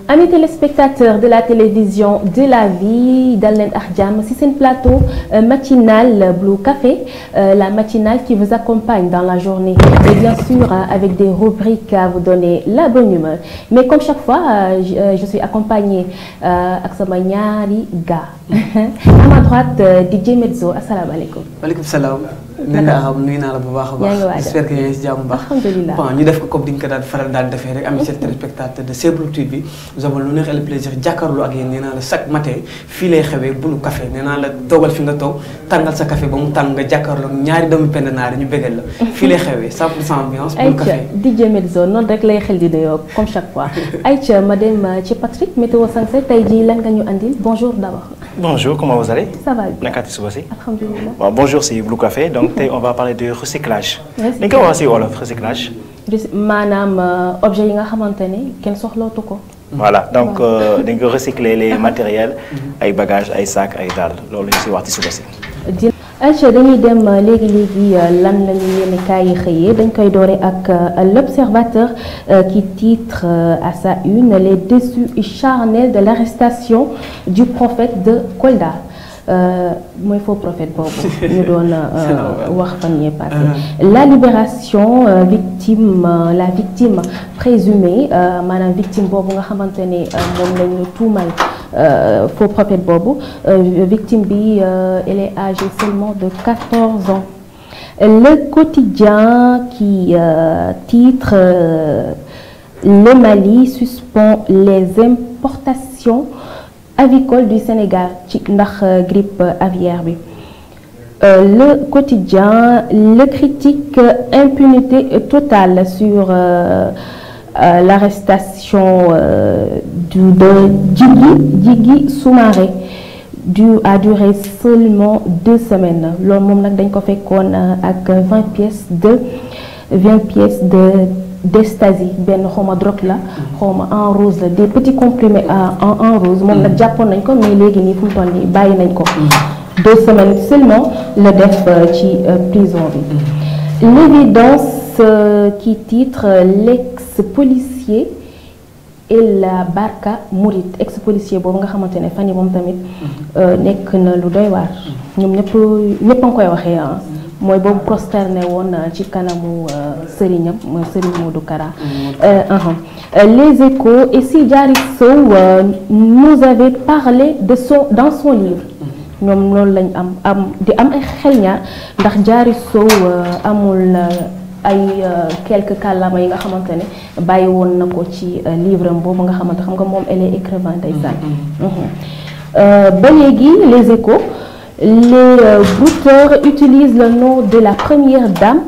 Amis téléspectateurs de la télévision de la vie dal leen ak jàmm ci seen plateau matinal Blue Café, la matinale qui vous accompagne dans la journée et bien sûr avec des rubriques à vous donner la bonne humeur. Mais comme chaque fois, je suis accompagnée ak sama ñaari gars. À ma droite, DJ Medzo, assalamu alaikum. Waaleykum salaam. nuyu naa la bu baax a baax. J'espère que yaa ngi si jàmm bu baax. Alhamdulillah. Bon ñu def ko comme diñ ko daan faral daan defee rek am chers téléspectateurs de Blue TV. Nous avons l'honneur et le plaisir jàkkaarloo ak yéen nee naa la chaque matin fii lay xewee Blue Café nee naa la toogal fi nga toog tàngal sa café ba mu tàng nga jàkkaarloo ñaari doomu penn naari ñu bégal la. Fii lay xewee 100% ambiance Blue Café. DJ Medzo noonu rek lay xel di nuyoo comme chaque fois. Aïcha ma dem ci Patrick météo Sanse tey jii lan nga ñu andil bonjour d'abord. Bonjour, comment vous allez? Ça va bien. Nakati Subasi. Alhamdulillah. Bon, bonjour, c'est Blue Café. Donc, on va parler de recyclage. Ni nga wax ci wolof recyclage. maanaam objet yi nga xamante ne kenn soxlootu ko. Voilà, donc dañ ko recycler les matériels, ay bagages, ay sacs, ay dàll loolu lañ ci wax ci suba si. Aïcha dañuy dem léegi lan la ñu yéene kaay yi xëyee dañ koy doore ak l'Observateur qui titre à sa une les déçus charnels de l'arrestation du prophète de Kolda. mooy faux prophète boobu ñu doon wax fan yee passé la libération la victime présumée maanaam victime boobu nga xamante ne moom lañu tuumal faux prophète boobu victime bi elle est âgée seulement de 14 ans. Le quotidien qui titre le Mali suspend les importations avicole du Sénégal ci ndax grippe aviaire bi. Le quotidien le critique impunité totale sur l'arrestation de Djigui Soumaré a duré seulement 2 semaines loolu moom nag dañ ko fekkoon ak 20 pièces d'ecstasy benn xawma drogue la xawma en rose la des petits comprimés en rose moom nag jàppoon nañ ko mais léegi nii fu mu toll nii bàyyi nañ ko 2 semaines seulement la def ci prison bi. L'évidence qui titre l'ex-policier et la Barka Mouride ex-policier boobu nga xamante ne fan yi moom tamit nekk na lu doy waar ñoom ñëpp a ngi koy waxee mooy boobu prosterné woon ci kanamu sëriñam mooy Serigne Modou Kara. Les Échos et si Diary Sow nous avait parlé dans son livre ñoom loolu lañ am ay xel ñaar ndax Diary Sow amul ay quelques kàllaama yi nga xamante ne bàyyi woon na ko ci livre am boobu nga xamante xam nga moom elle est écrivain ndeysaan. Ba léegi Les Échos. Les brouteurs utilisent le nom de la première dame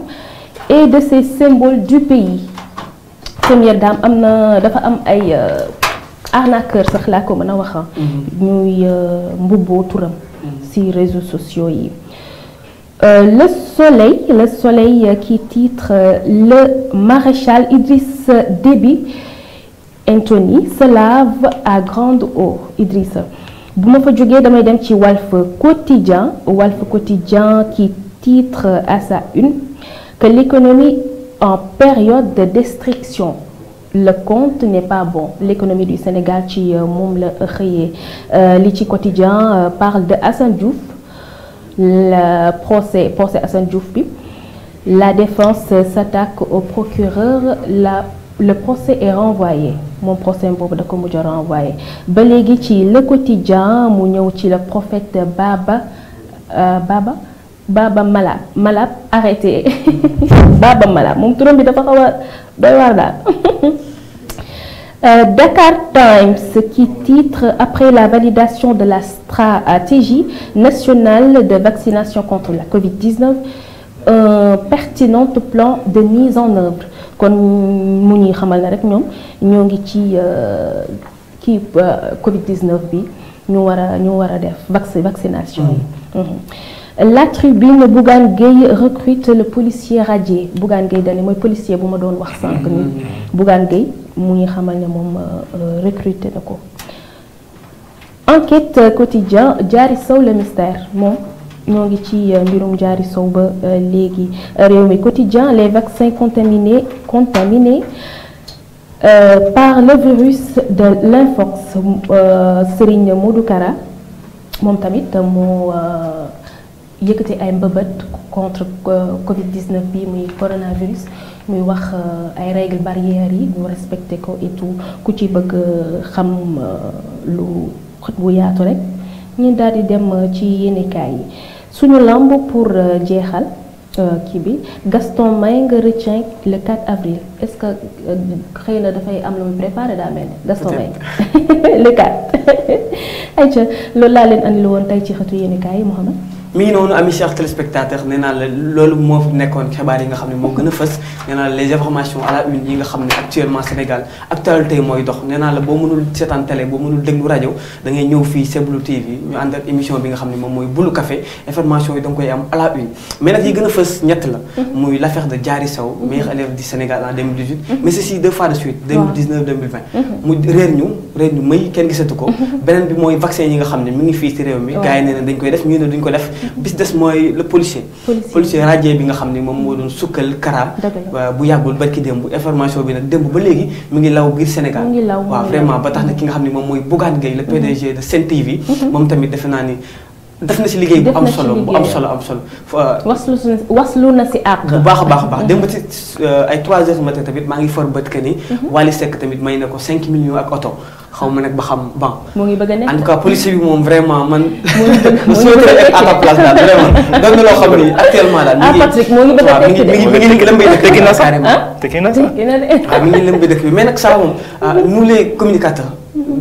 et de ses symboles du pays. Première dame dafa am ay arnaqueur sax laa ko mën a wax ñuy mbubboo turam ci réseaux sociaux yi. Le Soleil qui titre le maréchal Idriss Déby Anthony se lave à grande eau. Idrissa bu ma fa jógee damay dem ci Walf Quotidien qui titre à sa une que l'économie en période de destruction le compte n'est pas bon l'économie du Sénégal ci moom la xëyee li ci Quotidien parle de Assane Diouf le procès Assane Diouf bi la défense s'attaque au procureur le procès est renvoyé mon procès boobu da ko mujj a renvoyé ba léegi ci Le Quotidien mu ñëw ci le prophète Baba Malab arrêté Baba Malab moom turam bi dafa xaw a doy waar daal. Dakar Times qui titre après la validation de la stratégie nationale de vaccination contre la Covid-19 un pertinent plan de mise en œuvre. kon mu ñuy xamal na rek ñoom ñoo ngi ci Covid-19 bi ñu war a def vaccination yi. La Tribune Bougane Gueye recrute le policier radié Bougane Gueye Dany mooy policier bu ma doon wax sànq ni Bougane Gueye mu ñuy xamal ne moom recruté na ko. Enquête Quotidien Diary Sow le mystère moom ñoo ngi ci mbirum Diary Sow ba léegi. Rewmi Quotidien les vaccins contaminés par le virus de l'infox Serigne Modou Kara moom tamit moo yëkkati ay mbëbët contre Covid-19 bi muy coronavirus muy wax ay règles barrières yi ñu respecté ko et tout ku ci bëgg xam lu xët bu yaatu rek ñu daal di dem ci yéenekaay yi suñu lamb pour jeexal kii bi Gaston Mbengue retient le 4 avril est-ce que xëy na dafay am lu mu préparé daa mel ne Gaston Mbengue le 4 ayca loolu laa leen andi woon tey ci xëtu yéenekaay yi Mouhamed. mi ngi noonu ami chers téléspectateurs nee naa la loolu moo fi nekkoon xibaar yi nga xam ne moo gën a fës nee naa la les informations à la une yi nga xam ne actuellement Sénégal actualité yi mooy dox nee naa la boo mënul seetaan télé boo mënul déglu rajo da ngay ñëw fii Seblu TV ñu ànd ak émission bi nga xam ne moom mooy Bulu Café information yi da nga koy am à la une mais nag yi gën a fës ñett la muy l'affaire de Diary Sow meilleur élève du Sénégal en 2018 mais ceci deux fois de suite 2019 2020 mu réer ñu may kenn gisatu ko beneen bi mooy vaccin yi nga xam ne mi ngi fii ci réew mi gars yi nee na dañ koy def ñu ne duñ ko def bis des mooy le policier radié bi nga xam ne moom moo doon sukkal Kara bu yàggul barki démb information bi nag démb ba léegi mu ngi law biir Sénégal waaw vraiment ba tax na ki nga xam ne moom mooy Bougane Gueye le PDG de Sen TV moom tamit defe naa ni def na si liggéey bu am solo waslu na si àq bu baax a baax démb ci ay 3 heures matin tamit maa ngi for bët que ni Wally Seck tamit may na ko 5 millions ak oto xaw ma nag ba xam bon. moo ngi bëgg a nekk en tout cas policier bi moom vraiment man. moo ngi bëgg a nekk à ta place daal vraiment. doon na loo xam ni actuellement daal. ah Patrick moo ngi bëgg a nekk mi ngi lëmbay dëkk bi carrément. tekki na sax waaw mi ngi lëmbay dëkk bi mais nag ça moom nous les communicateurs.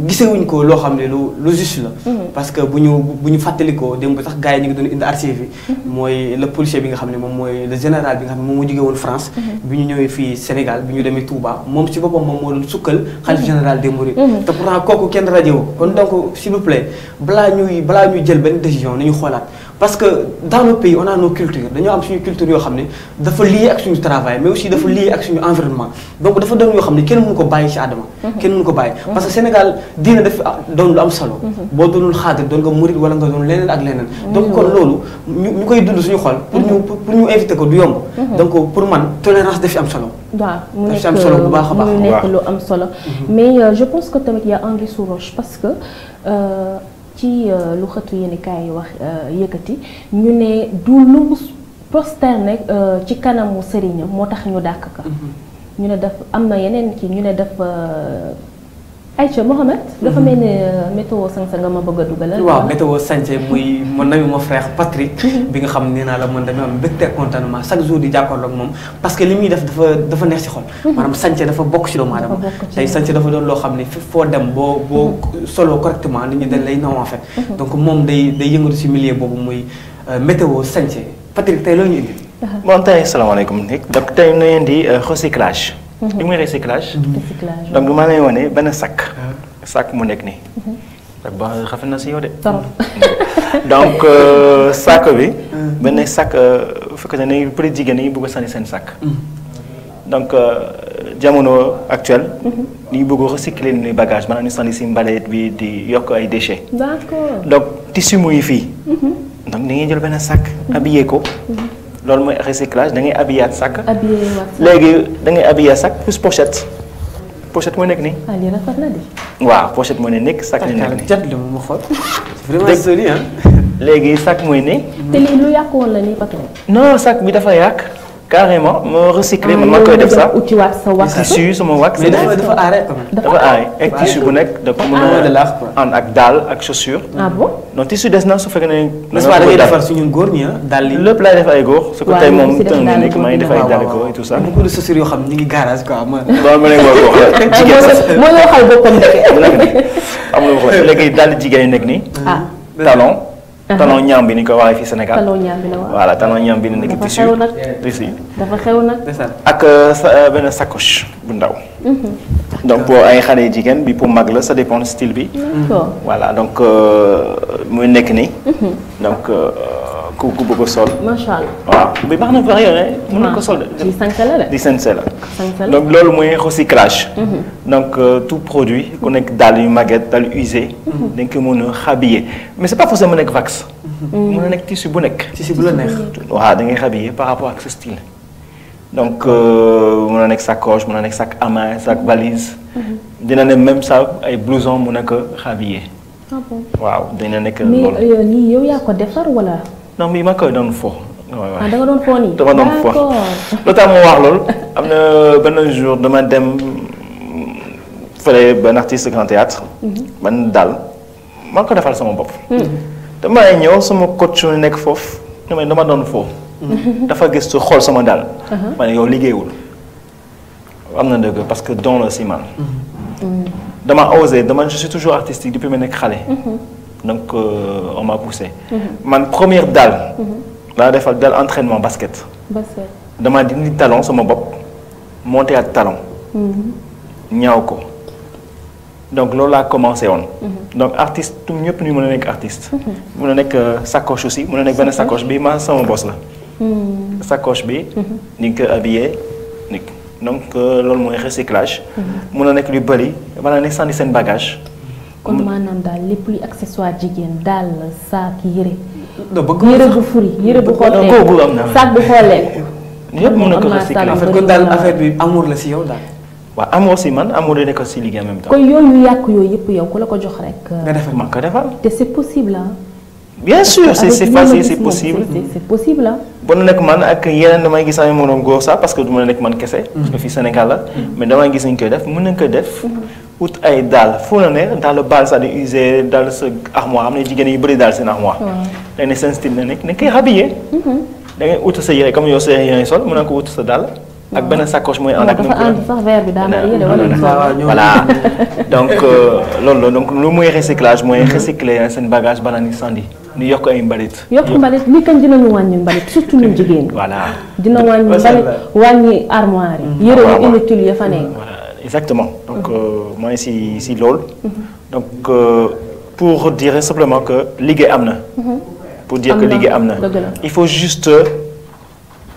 gisewuñ ko loo xam ne lu juste la. parce que bu ñu fàttalikoo démb sax gars yi ñu ngi doon indi archive yi. mooy le policier bi nga xam ne moom mooy le général bi nga xam ne moom moo jógee woon France. bi ñu ñëwee fii Sénégal bi ñu demee Touba moom si boppam moom moo doon sukkal xalif général des Mourides. te pourtant kooku kenn rajo kon donc s'il vous plaît balaa ñuy jël benn décision nañu xoolaat. parce que dans le pays on a nos cultures dañoo am suñu culture yoo xam ne dafa lié ak suñu travail mais aussi dafa lié ak suñu environnement donc dafa doon yoo xam ne kenn mënu ko bàyyi ci àddama kenn mënu ko bàyyi parce que Sénégal diine dafa doon lu am solo boo doonul xaadir doon nga murid wala nga doon leneen ak leneen donc kon loolu ñu koy dund suñu xol pour ñu inviter ko du yomb donc pour man tolérance daf fi am solo waaw mu daf fi am solo bu baax a baax mu nekk lu am solo mais je pense que tamit y a anguille sous roche parce que ci lu xëtu yéenekaay yi wax yëkkati ñu ne du lu prosterné ci kanamu sëriñam moo tax ñu dàkk ka ñu ne daf am na yeneen kii ñu ne daf Aïcha Mohamed dafa mel ne météo sañse nga ma bëgg a dugalal. waaw météo sañse muy mon ami mon frère Patrick. bi nga xam ne nee naa la man damay am mbégte contentement chaque jour di jàkkaarloo ak moom parce que li muy def dafa neex ci xol. maanaam sañse dafa bokk ci doomu aadama. tey sañse dafa doon loo xam ne foo dem boo solo correctement nit ñi dañ lay naw en fait. donc moom day yëngatu ci milieu boobu muy météo sañse Patrick tey loo ñu indi. bon tey salaamaaleykum Nick donc tey ñu leen di recyclage. li muy recyclage. donc maa lay wane benn sac mu nekk nii. sac ba rafet na si yow de. donc sac bi. benn sac fekk na ne peut être jigéen ñi bëgg a sànni seen sac. donc jamono actuelle. ñu bëgg a recycler ni bagage maanaam ñu sànni si mbalit bi di yokk ay déchets. d'accord donc tissu muy fii. donc ni ngay jël benn sac. habillé ko. loolu mooy recyclage da ngay habillaat sac. léegi da ngay habillaat sac plus pochette mooy nekk nii. ah lii rafet na di. waaw pochette mooy nekk sac ni nekk nii. jot li mu xool. vraiment sori ah. léegi sac mooy ne. te lii lu yàqu woon la nii Patrick. non sac bi dafa yàq carrément moo recyclé man maa koy def sax. utiwaat sa wax. tissu sama wax. mais dafa aaree quand même. dafa aaree ak tissu bu nekk dafa mën a ànd ak daal ak chaussure. ah bon. non tissu des na su fekkee ne. n'est-ce pas da ngay defar suñu góor ñi daal li lépp laay def ay góor. su ko tey moom tënk na nekk maa ngi def ay daal ko et tout ça. beaucoup de chaussures yoo xam ne ñu ngi garage quoi ma. loolu ma ne ma ko waxee. jigéen sax moo la waxal boppam ndeke. am na ko léegi daal jigéen yi nekk nii. talon. talon ñaam bi ni ko waxee fii Sénégal. talon ñaam bi la waaw. voilà talon ñaam bi nekk tissu. dafa xew nag. ak benn sacoche bu ndaw. donc pour ay xale yu jigéen bi pour mag la ça dépend style bi. voilà donc muy nekk nii. donc ku bëgg a sol. macha allah waaw bi baax na baax yow mën na ko sol. di sañse la de. di sañse la. donc loolu mooy recyclage. donc tout produit ku nekk dàll yu màgget dàll yu usé. dañ ko mën a rhabiller mais c'est pas forcément nekk wax. mën na nekk tissu bu nekk. tissu bu la neex. waaw da ngay rhabiller par rapport ak sa style. donc mun na nekk sacoche mun na nekk sac à main sac valise. dina ne même sac ay blouson mun na ko rhabiller. ah bon waaw dina nekk loolu. mais nii yow yaa ko defar wala. non mais ma koy doon fo. ah da nga doon fo nii. dama doon fo lu tax ma wax loolu am na benn jour dama dem fële benn artiste grand théâtre man daal maa ko defal sama bopp. damay ñëw sama coach yu nekk foofu dama doon fo. dafa gëstu xool sama daal. ma ne yow liggéeyul am na dëgg parce que don la si man. dama osé je suis toujours artistique depuis ma nekk xale. donc on m'a poussé. man première daal. laa defal dal entraînement basket. dama dindi talon sama bopp monté ak talon. ñaaw ko donc loolu laa commencé woon. donc artiste tout ñëpp ñu mën a nekk artiste. mën a nekk sacoche aussi mën a nekk benn sacoche bi ma sama boss la. sacoche bi. ni nga ko habillé ni donc loolu mooy recyclage. mën a nekk lu bëri mën a nekk sànni seen bagage. kon maanaam daal lépp luy accessoire jigéen daal saak yére. yére bu furi yére bu xoolee kooku am na saak bu xoolee. ñëpp mën na ko recycler en fait kon daal affaire bi amour la si yow daal. waaw amour si man amour day nekk si liggéey en même temps. kon yooyu yàq yooyu yëpp yow ku la ko jox rek. nga defal ma ko defal. te c'est possible ah. bien sûr c'est facile c'est possible. c'est possible ah. bon nekk man ak yeneen damay gis ay moroom góor sax parce que du ma nekk man kese. parce que fii Sénégal la. mais damay gis nañ koy def mën nañ ko def. ut ay daal foo na ne daal baal sax di user daal sa armoire am na jigéen yu bëri daal seen armoire. dañ ne seen style na nekk nañ koy habillé. da ngay ut sa yére comme yow sa yére sol mën na ko ut sa daal. ak benn sacoche mooy ànd ak. dafa ànd sax verre bi daa mel wala voilà donc loolu la donc lu muy recyclage mooy recycler seen bagage bala ni sandi ni yokk ay mbalit. yokk mbalit li kañ dinañu wàññi mbalit surtout ñun jigéen ñi. voilà dina wàññi mbalit wàññi armoire yi. yére yu inutile ya fa nekk. voilà exactement donc mooy si loolu. donc pour dire simplement que liggéey am na. pour dire que liggéey am na. il faut juste.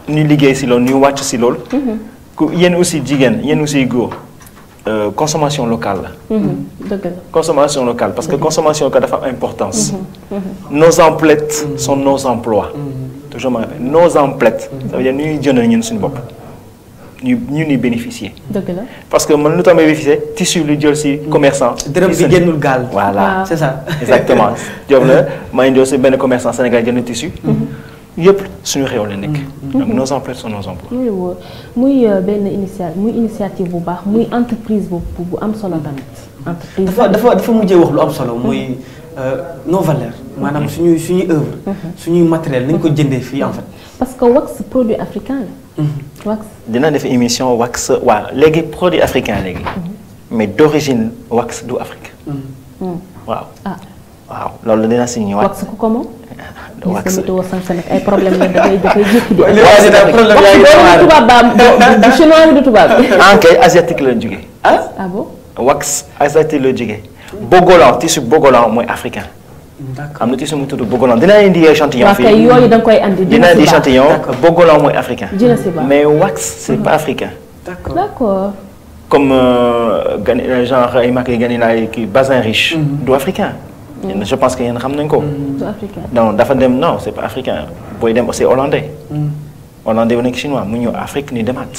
ñu liggéey si loolu ñu wàcc si loolu. yéen aussi jigéen yéen aussi góor consommation locale la. dëgg la consommation locale parce que consommation locale dafa am importance. nos emplettes sont nos emplois. toujours ma répète nos emplettes. ça veut dire ñuy jënd ñun suñu bopp ñu ñuy bénéficier. dëgg la parce que man lu tax may bénéficier tissu lu jël si commerçant. dërëm bi génnul gaal. voilà c'est ça. exactement job la maa ngi si benn commerçant Sénégal jënd tissu. yëpp suñu réew la nekk. donc nos emplois sont nos emplois. muy wóor muy benn initiative bu baax muy entreprise bu am solo tamit. entreprise dafa mujjee wax lu am solo muy nos valeurs. maanaam suñuy œuvre. suñuy matériel nañ ko jëndee fii en fait. parce que wax produit africain la. wax dina def émission wax waaw léegi produit africain léegi. mais d'origine wax du Afrique. waaw. waaw loolu dina si ñëwaat. wax ku ko moom. wax météo sànq nag ay problème la dafay jékki di. wax tubaab ba du chinois du tubaab bi. kay asiatique la jógee. ah bon. wax asiatique la jógee. bogolan tissu bogolan mooy africain. d'accord am na tissu mu tudd bogolan dinaa indi échantillon fii. waaw kay yooyu da nga koy andi. dinaa indi échantillon bogolan mooy africain. dina si baax mais wax c'est pas africain. d'accord. comme genre ay marques yi Ganina kii Bazin Riche. du africain. je pense que yéen xam nañ ko. du africain. non dafa dem non c'est pas africain booy dem aussi hollandais. hollandais wu nekk chinois mu ñëw Afrique ni demaat.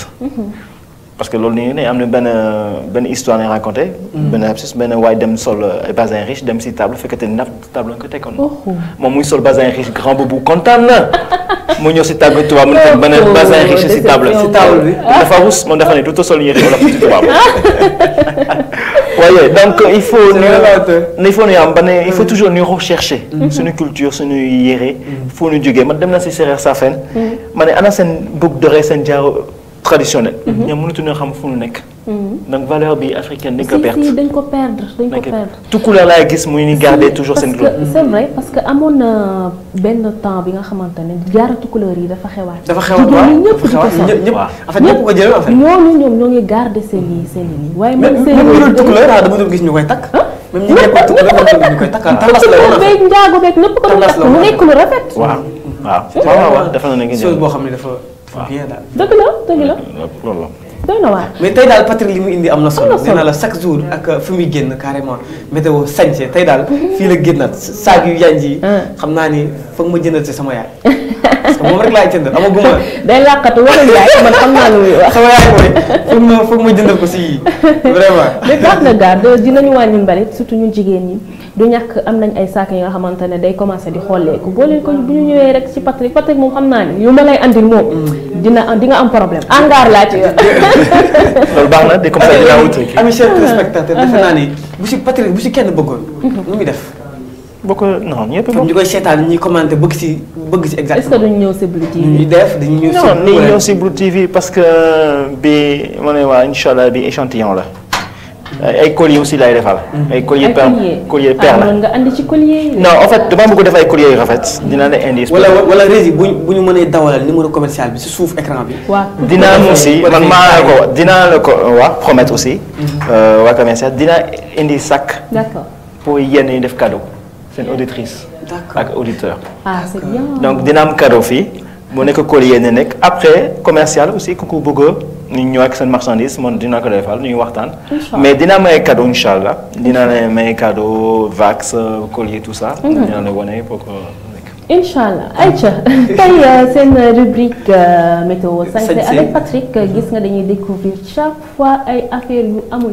parce que loolu nii am na benn histoire ne raconté. benn waay dem sol Bazin Riche dem si table fekkate ni table nga ko tekkoon. moom muy sol Bazin Riche grand boobu kontaan na. mu ñëw si table tubaab mu nekk benn Bazin Riche si table bi. dafa rus moom dafa ne tout sol yére wala petit tubaab. waaye donc il faut toujours ñu rechercher. suñu culture suñu yére. foo ñu jógee man dem na si Seereer Safen. ma ne ana seen boucle d'oreille seen jaaro traditionnel. ñoom mënatuñoo xam fu ñu nekk. donc valeur bi africaine dañ ko perdre. si dañ ko perdre. tout couleur laay gis muy ni garder toujours seen. c'est vrai parce que amoon na benn temps bi nga xamante ne jaaratu couleur yi dafa xewaat. ñëpp ko jël en fait. ñoom ñoo ngi garder seen i waaye même seen i couleur dama doon gis ñu koy takk. même ñi nekkul tukulóor dama doon gis ñu koy takk. talas la woon beeg njaago beeg lépp ko doon takk mu nekk lu rafet. waaw dafa na ne chose boo xam ne dafa bien daal. dëgg la. loolu la. doy na waar. mais tey daal Patrick li mu indi am na solo. nee naa la chaque jour ak fi muy génn carrément météo sañse tey daal fii la génnaat saag yu yanj yi xam naa ni foog ma jëndal ci sama yaay parce que moom rek laay jëndal amaguma. day làqatu waxul yaay man xam naa lu muy wax. sama yaay mooy foog ma jëndal ko si vraiment. mais baax na garde dinañu wàññi mbalit surtout ñun jigéen ñi du ñàkk am nañ ay saak yi nga xamante ne day commencé di xolleeku boo leen ko bu ñu ñëwee rek ci Patrick moom xam naa ni yu ma lay andil moom di nga am problème angaar laa ci yor. loolu baax na de comme ça dinaa wut. ami chers téléspectateurs defe naa ni bu si Patrick bu si kenn bëggoon. nu muy def. bokk non ñëpp bokk. ñu koy seetaan ñuy commenté bëgg si exactement. est-ce que duñ ñëw si Blue TV. ñuy def dañuy ñëw si. non ni ñëw si Blue TV parce que bi ma ne waa incha allah bi échantillon la. ay collier aussi laay defal. ay collier perle la nga andi ci collier yi. non en fait dama bëgg def ay collier yu rafet dinaa la indi. wala rési bu ñu mënee dawalal numéro commercial bi si suuf écran bi. waaw dinaa aussi man maa ko dinaa la ko wax promettre aussi. waa commercial dinaa indi sac. d'accord pour yenn yi def cadeau seen auditrice. d'accord ak auditeur. ah c'est bien. donc dina am cadeau fii mu nekk collier ne nekk après commercial aussi ku ko bëgg ñu ñëw ak seen marchandise man dina ko defal ñuy waxtaan. mais dina may cadeau incha allah dina la may cadeau vax collier tout ça. dina la wane pour que. incha allah ayca tey seen rubrique météo santé avec Patrick gis nga dañuy découvrir chaque fois ay affaires yu amul.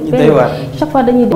chaque fois dañuy.